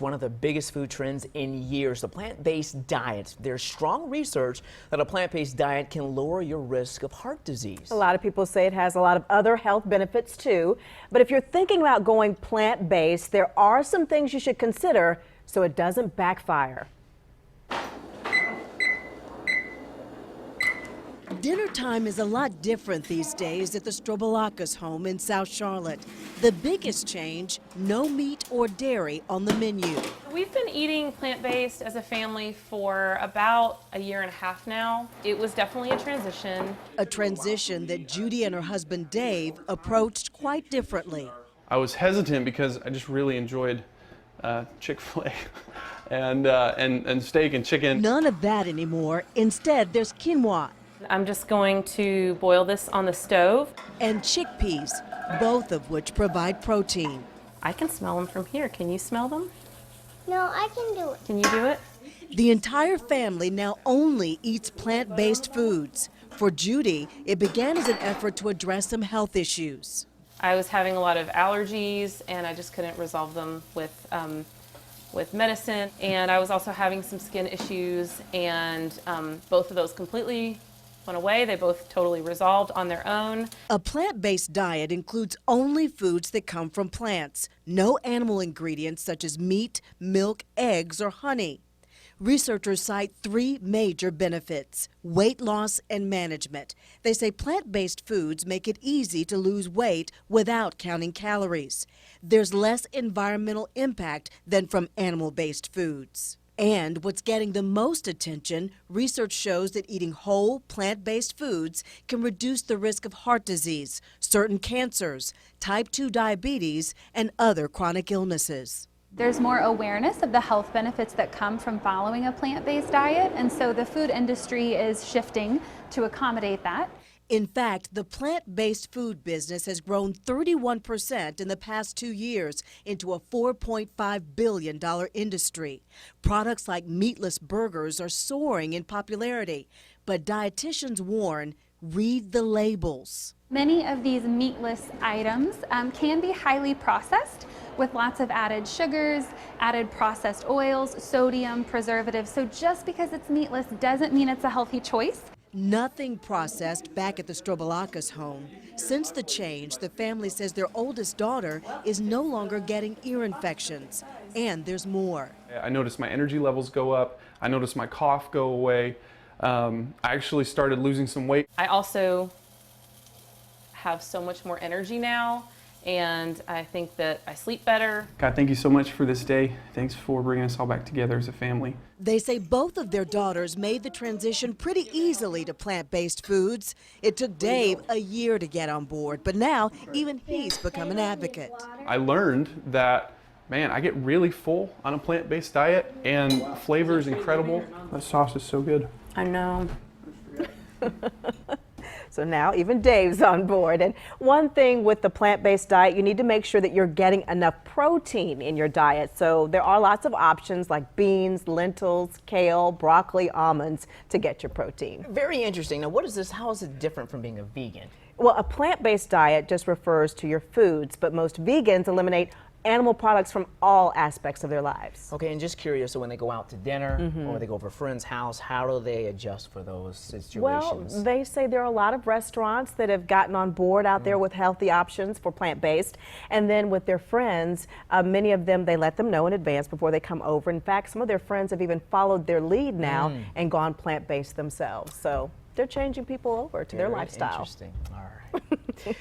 One of the biggest food trends in years, the plant-based diet. There's strong research that a plant-based diet can lower your risk of heart disease. A lot of people say it has a lot of other health benefits too. But if you're thinking about going plant-based, there are some things you should consider so it doesn't backfire. Dinner time is a lot different these days at the Strobolakis home in South Charlotte. The biggest change, no meat or dairy on the menu. We've been eating plant-based as a family for about a year and a half now. It was definitely a transition. A transition that Judy and her husband Dave approached quite differently. I was hesitant because I just really enjoyed Chick-fil-A and steak and chicken. None of that anymore. Instead, there's quinoa I'm just going to boil this on the stove. and chickpeas, both of which provide protein. I can smell them from here. Can you smell them? No, I can do it. Can you do it? The entire family now only eats plant-based foods. For Judy, it began as an effort to address some health issues. I was having a lot of allergies and I just couldn't resolve them with medicine. And I was also having some skin issues, and both of those completely went away. They both totally resolved on their own. A plant-based diet includes only foods that come from plants, no animal ingredients such as meat, milk, eggs, or honey. Researchers cite three major benefits: weight loss and management. They say plant-based foods make it easy to lose weight without counting calories. There's less environmental impact than from animal-based foods. And what's getting the most attention, research shows that eating whole, plant-based foods can reduce the risk of heart disease, certain cancers, type 2 diabetes, and other chronic illnesses. There's more awareness of the health benefits that come from following a plant-based diet, and so the food industry is shifting to accommodate that. In fact, the plant-based food business has grown 31% in the past 2 years into a $4.5 billion industry. Products like meatless burgers are soaring in popularity, but dietitians warn, read the labels. Many of these meatless items can be highly processed with lots of added sugars, added processed oils, sodium, preservatives. So just because it's meatless doesn't mean it's a healthy choice. Nothing processed back at the Strobolakis home. Since the change, the family says their oldest daughter is no longer getting ear infections. And there's more. I noticed my energy levels go up. I noticed my cough go away. I actually started losing some weight. I also have so much more energy now, and I think that I sleep better. God, thank you so much for this day. Thanks for bringing us all back together as a family. They say both of their daughters made the transition pretty easily to plant-based foods. It took Dave a year to get on board, but now even he's become an advocate. I learned that, man, I get really full on a plant-based diet, and flavor is incredible. That sauce is so good. I know. So now even Dave's on board. And one thing with the plant-based diet, you need to make sure that you're getting enough protein in your diet. So there are lots of options like beans, lentils, kale, broccoli, almonds to get your protein. Very interesting. Now, what is this? How is it different from being a vegan? Well, a plant-based diet just refers to your foods, but most vegans eliminate animal products from all aspects of their lives. Okay, and just curious, so when they go out to dinner or they go over a friend's house, how do they adjust for those situations? Well, they say there are a lot of restaurants that have gotten on board out there with healthy options for plant-based. And then with their friends, many of them, they let them know in advance before they come over. In fact, some of their friends have even followed their lead now and gone plant-based themselves. So they're changing people over to their lifestyle. Interesting. All right.